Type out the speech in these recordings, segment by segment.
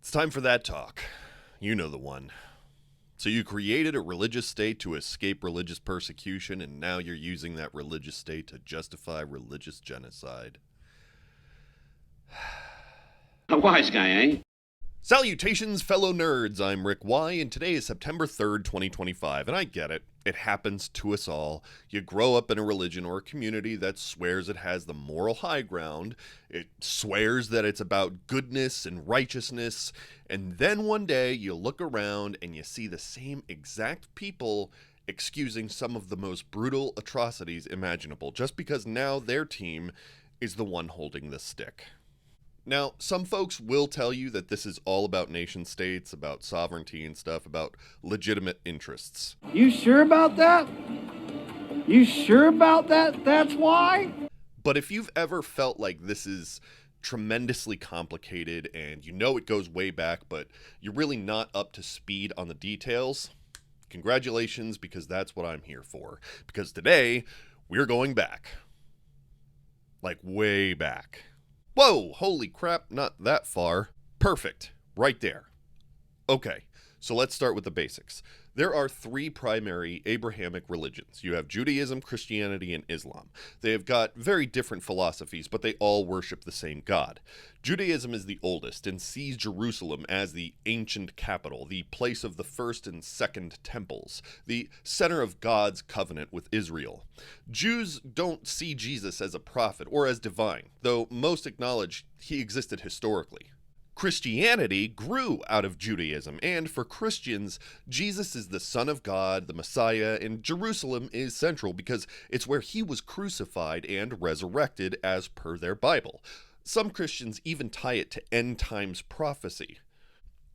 It's time for that talk. You know the one. So you created a religious state to escape religious persecution, and now you're using that religious state to justify religious genocide. A wise guy, eh? Salutations, fellow nerds. I'm Rick Y, and today is September 3rd, 2025, and I get it. It happens to us all. You grow up in a religion or a community that swears it has the moral high ground. It swears that it's about goodness and righteousness, and then one day you look around and you see the same exact people excusing some of the most brutal atrocities imaginable, just because now their team is the one holding the stick. Now, some folks will tell you that this is all about nation states, about sovereignty and stuff, about legitimate interests. You sure about that? You sure about that? That's why? But if you've ever felt like this is tremendously complicated and you know it goes way back, but you're really not up to speed on the details, congratulations, because that's what I'm here for. Because today, we're going back. Like way back. Whoa, holy crap, not that far. Perfect, right there. Okay, so let's start with the basics. There are three primary Abrahamic religions. You have Judaism, Christianity, and Islam. They have got very different philosophies, but they all worship the same God. Judaism is the oldest and sees Jerusalem as the ancient capital, the place of the first and second temples, the center of God's covenant with Israel. Jews don't see Jesus as a prophet or as divine, though most acknowledge he existed historically. Christianity grew out of Judaism, and for Christians, Jesus is the Son of God, the Messiah, and Jerusalem is central because it's where he was crucified and resurrected as per their Bible. Some Christians even tie it to end times prophecy.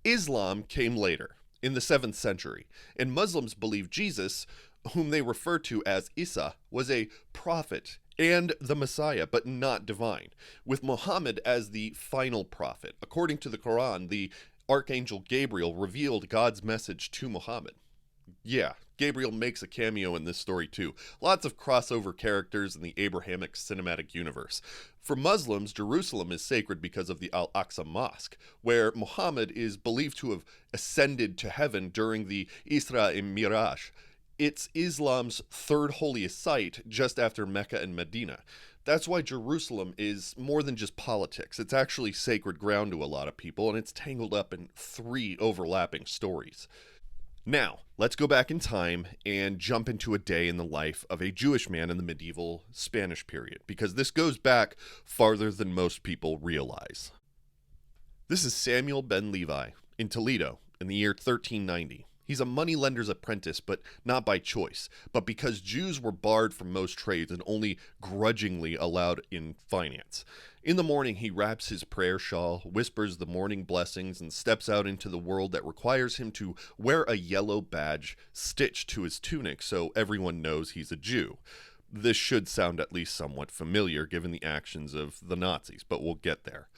Islam came later, in the 7th century, and Muslims believe Jesus, whom they refer to as Isa, was a prophet and the Messiah, but not divine, with Muhammad as the final prophet. According to the Quran, the Archangel Gabriel revealed God's message to Muhammad. Yeah, Gabriel makes a cameo in this story too. Lots of crossover characters in the Abrahamic cinematic universe. For Muslims, Jerusalem is sacred because of the Al-Aqsa Mosque, where Muhammad is believed to have ascended to heaven during the Isra and Miraj. It's Islam's third holiest site, just after Mecca and Medina. That's why Jerusalem is more than just politics. It's actually sacred ground to a lot of people, and it's tangled up in three overlapping stories. Now, let's go back in time and jump into a day in the life of a Jewish man in the medieval Spanish period, because this goes back farther than most people realize. This is Samuel ben Levi in Toledo in the year 1390. He's a moneylender's apprentice, but not by choice, but because Jews were barred from most trades and only grudgingly allowed in finance. In the morning, he wraps his prayer shawl, whispers the morning blessings, and steps out into the world that requires him to wear a yellow badge stitched to his tunic so everyone knows he's a Jew. This should sound at least somewhat familiar given the actions of the Nazis, but we'll get there.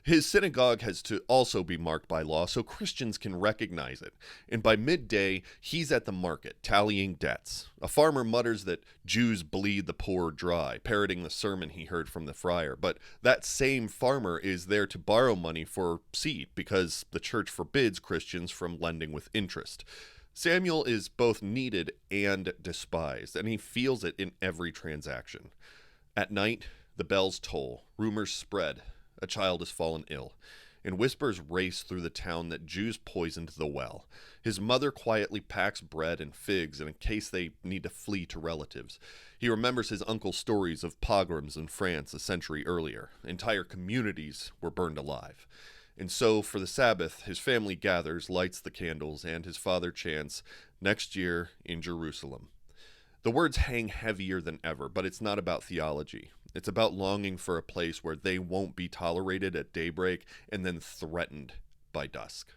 His synagogue has to also be marked by law so Christians can recognize it, and by midday, he's at the market, tallying debts. A farmer mutters that Jews bleed the poor dry, parroting the sermon he heard from the friar, but that same farmer is there to borrow money for seed because the church forbids Christians from lending with interest. Samuel is both needed and despised, and he feels it in every transaction. At night, the bells toll, rumors spread. A child has fallen ill, and whispers race through the town that Jews poisoned the well. His mother quietly packs bread and figs in case they need to flee to relatives. He remembers his uncle's stories of pogroms in France a century earlier. Entire communities were burned alive. And so, for the Sabbath, his family gathers, lights the candles, and his father chants, "Next year in Jerusalem." The words hang heavier than ever, but it's not about theology. It's about longing for a place where they won't be tolerated at daybreak and then threatened by dusk.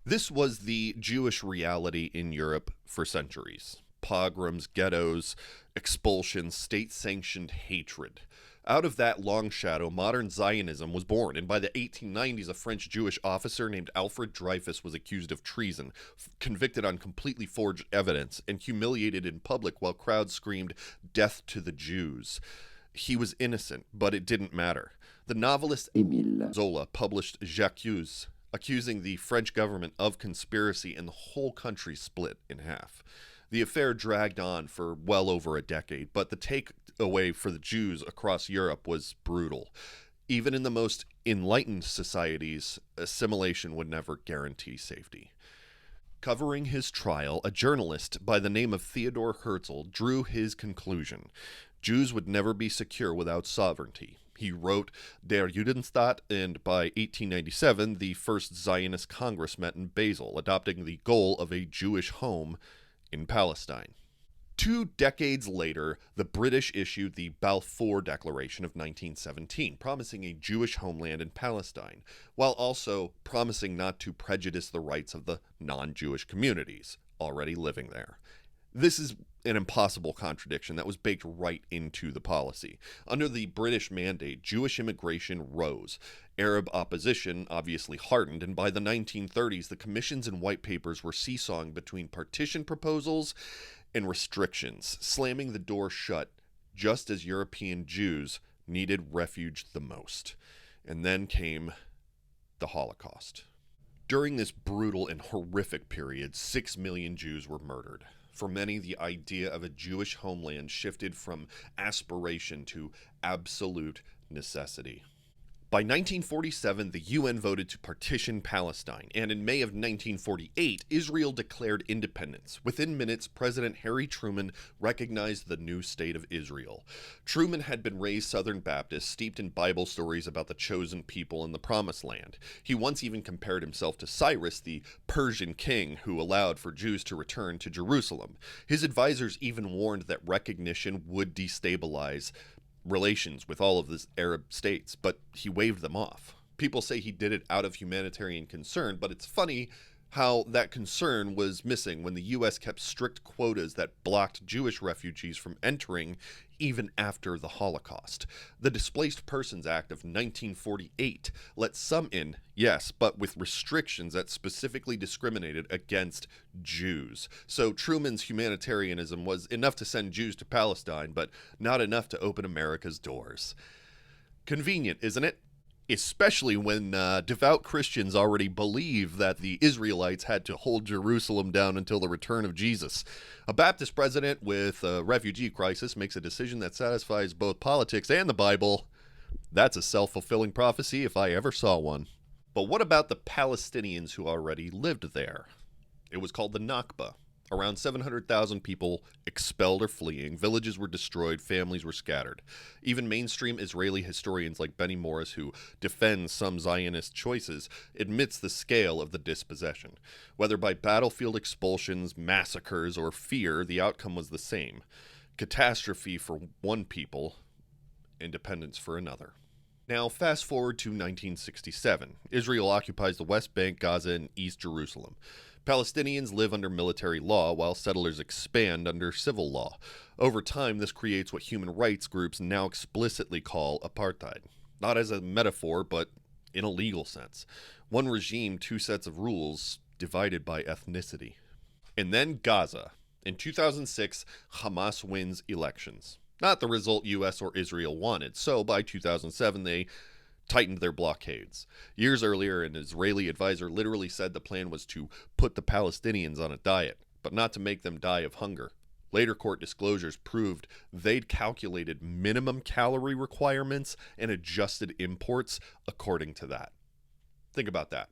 This was the Jewish reality in Europe for centuries. Pogroms, ghettos, expulsions, state-sanctioned hatred. Out of that long shadow, modern Zionism was born, and by the 1890s, a French Jewish officer named Alfred Dreyfus was accused of treason, convicted on completely forged evidence, and humiliated in public while crowds screamed, "Death to the Jews." He was innocent, but it didn't matter. The novelist Émile. Zola published J'accuse, accusing the French government of conspiracy, and the whole country split in half. The affair dragged on for well over a decade, but the takeaway for the Jews across Europe was brutal. Even in the most enlightened societies, assimilation would never guarantee safety. Covering his trial, a journalist by the name of Theodor Herzl drew his conclusion. Jews would never be secure without sovereignty. He wrote Der Judenstaat, and by 1897, the first Zionist Congress met in Basel, adopting the goal of a Jewish home in Palestine. 2 decades later, the British issued the Balfour Declaration of 1917, promising a Jewish homeland in Palestine, while also promising not to prejudice the rights of the non-Jewish communities already living there. This is an impossible contradiction that was baked right into the policy. Under the British mandate, Jewish immigration rose. Arab opposition obviously hardened, and by the 1930s, the commissions and white papers were seesawing between partition proposals and restrictions, slamming the door shut just as European Jews needed refuge the most. And then came the Holocaust. During this brutal and horrific period, 6 million Jews were murdered. For many, the idea of a Jewish homeland shifted from aspiration to absolute necessity. By 1947, the UN voted to partition Palestine, and in May of 1948, Israel declared independence. Within minutes, President Harry Truman recognized the new state of Israel. Truman had been raised Southern Baptist, steeped in Bible stories about the chosen people in the Promised Land. He once even compared himself to Cyrus, the Persian king who allowed for Jews to return to Jerusalem. His advisors even warned that recognition would destabilize relations with all of the Arab states, but he waved them off. People say he did it out of humanitarian concern, but it's funny how that concern was missing when the U.S. kept strict quotas that blocked Jewish refugees from entering even after the Holocaust. The Displaced Persons Act of 1948 let some in, yes, but with restrictions that specifically discriminated against Jews. So Truman's humanitarianism was enough to send Jews to Palestine, but not enough to open America's doors. Convenient, isn't it? Especially when devout Christians already believe that the Israelites had to hold Jerusalem down until the return of Jesus. A Baptist president with a refugee crisis makes a decision that satisfies both politics and the Bible. That's a self-fulfilling prophecy if I ever saw one. But what about the Palestinians who already lived there? It was called the Nakba. Around 700,000 people expelled or fleeing, villages were destroyed, families were scattered. Even mainstream Israeli historians like Benny Morris, who defends some Zionist choices, admits the scale of the dispossession. Whether by battlefield expulsions, massacres, or fear, the outcome was the same. Catastrophe for one people, independence for another. Now, fast forward to 1967. Israel occupies the West Bank, Gaza, and East Jerusalem. Palestinians live under military law while settlers expand under civil law. Over time, this creates what human rights groups now explicitly call apartheid. Not as a metaphor, but in a legal sense. One regime, 2 sets of rules, divided by ethnicity. And then Gaza. In 2006, Hamas wins elections. Not the result US or Israel wanted, so by 2007 they tightened their blockades. Years earlier, an Israeli advisor literally said the plan was to put the Palestinians on a diet, but not to make them die of hunger. Later court disclosures proved they'd calculated minimum calorie requirements and adjusted imports according to that. Think about that.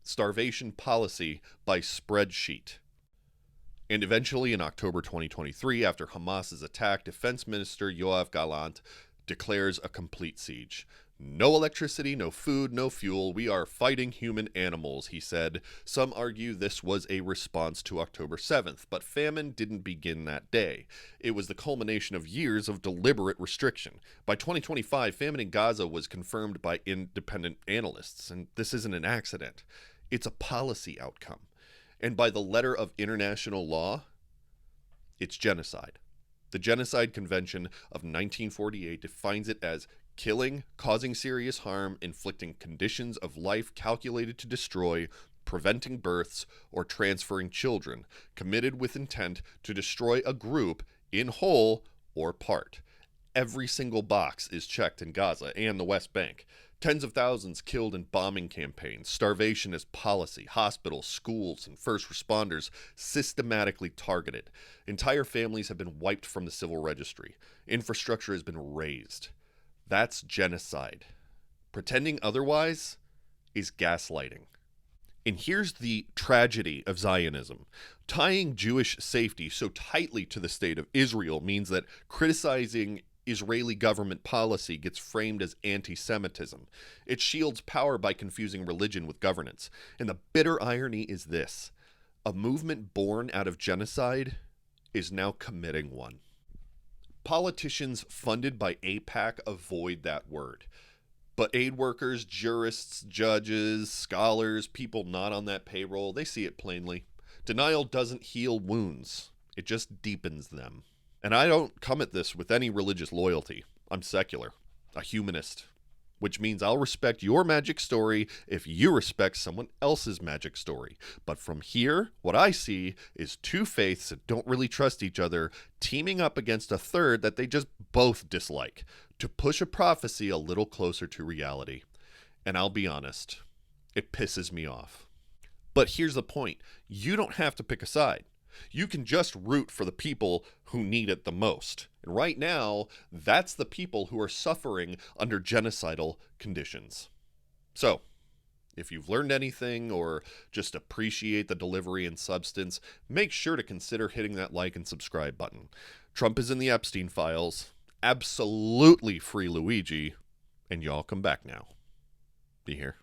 Starvation policy by spreadsheet. And eventually, in October 2023, after Hamas's attack, Defense Minister Yoav Gallant declares a complete siege. No electricity, no food, no fuel. We are fighting human animals, he said. Some argue this was a response to October 7th, but famine didn't begin that day. It was the culmination of years of deliberate restriction. By 2025, famine in Gaza was confirmed by independent analysts, and this isn't an accident. It's a policy outcome. And by the letter of international law, it's genocide. The Genocide Convention of 1948 defines it as killing, causing serious harm, inflicting conditions of life calculated to destroy, preventing births, or transferring children, committed with intent to destroy a group in whole or part. every single box is checked in Gaza and the West Bank. Tens of thousands killed in bombing campaigns, starvation as policy, hospitals, schools, and first responders systematically targeted. Entire families have been wiped from the civil registry. Infrastructure has been razed. That's genocide. Pretending otherwise is gaslighting. And here's the tragedy of Zionism. Tying Jewish safety so tightly to the state of Israel means that criticizing Israeli government policy gets framed as anti-Semitism. It shields power by confusing religion with governance. And the bitter irony is this: a movement born out of genocide is now committing one. Politicians funded by AIPAC avoid that word. But aid workers, jurists, judges, scholars, people not on that payroll, they see it plainly. Denial doesn't heal wounds. It just deepens them. And I don't come at this with any religious loyalty. I'm secular, a humanist, which means I'll respect your magic story if you respect someone else's magic story. But from here, what I see is two faiths that don't really trust each other teaming up against a third that they just both dislike to push a prophecy a little closer to reality. And I'll be honest, it pisses me off. But here's the point: you don't have to pick a side. You can just root for the people who need it the most. And right now, that's the people who are suffering under genocidal conditions. So, if you've learned anything or just appreciate the delivery and substance, make sure to consider hitting that like and subscribe button. Trump is in the Epstein files. Absolutely free Luigi. And y'all come back now. Be here.